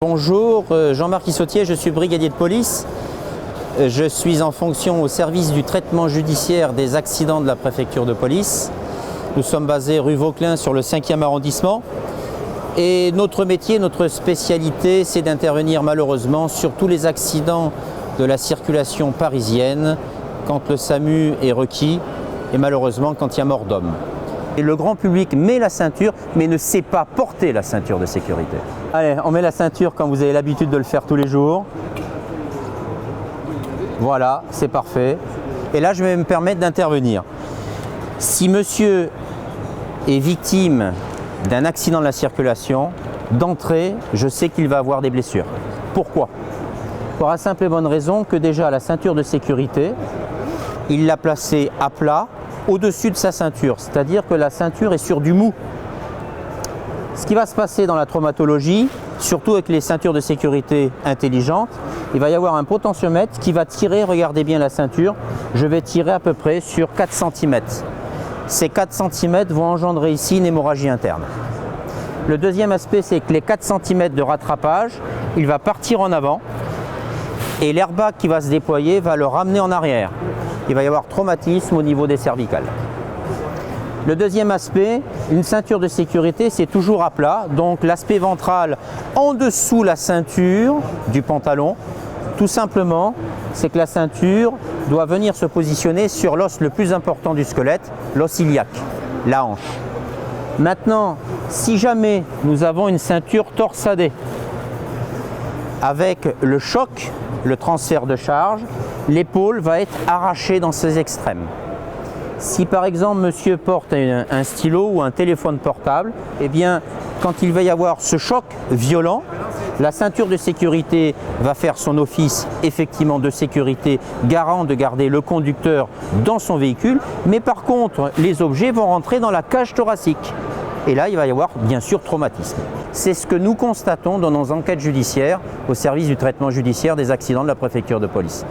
Bonjour, Jean-Marc Issautier, je suis brigadier de police. Je suis en fonction au service du traitement judiciaire des accidents de la préfecture de police. Nous sommes basés rue Vauquelin sur le 5e arrondissement. Et notre métier, notre spécialité, c'est d'intervenir malheureusement sur tous les accidents de la circulation parisienne quand le SAMU est requis et malheureusement quand il y a mort d'homme. Et le grand public met la ceinture mais ne sait pas porter la ceinture de sécurité. Allez, on met la ceinture comme vous avez l'habitude de le faire tous les jours. Voilà, c'est parfait. Et là, je vais me permettre d'intervenir. Si monsieur est victime d'un accident de la circulation, d'entrée, je sais qu'il va avoir des blessures. Pourquoi? Pour la simple et bonne raison que déjà la ceinture de sécurité, il l'a placée à plat au-dessus de sa ceinture, c'est-à-dire que la ceinture est sur du mou. Ce qui va se passer dans la traumatologie, surtout avec les ceintures de sécurité intelligentes, il va y avoir un potentiomètre qui va tirer, regardez bien la ceinture, je vais tirer à peu près sur 4 cm. Ces 4 cm vont engendrer ici une hémorragie interne. Le deuxième aspect, c'est que les 4 cm de rattrapage, il va partir en avant et l'airbag qui va se déployer va le ramener en arrière. Il va y avoir traumatisme au niveau des cervicales. Le deuxième aspect, une ceinture de sécurité, c'est toujours à plat, donc l'aspect ventral en dessous la ceinture du pantalon, tout simplement, c'est que la ceinture doit venir se positionner sur l'os le plus important du squelette, l'os iliaque, la hanche. Maintenant, si jamais nous avons une ceinture torsadée, avec le choc, le transfert de charge, l'épaule va être arrachée dans ses extrêmes. Si par exemple monsieur porte un stylo ou un téléphone portable, eh bien quand il va y avoir ce choc violent, la ceinture de sécurité va faire son office effectivement de sécurité, garant de garder le conducteur dans son véhicule, mais par contre les objets vont rentrer dans la cage thoracique. Et là, il va y avoir bien sûr traumatisme. C'est ce que nous constatons dans nos enquêtes judiciaires au service du traitement judiciaire des accidents de la préfecture de police.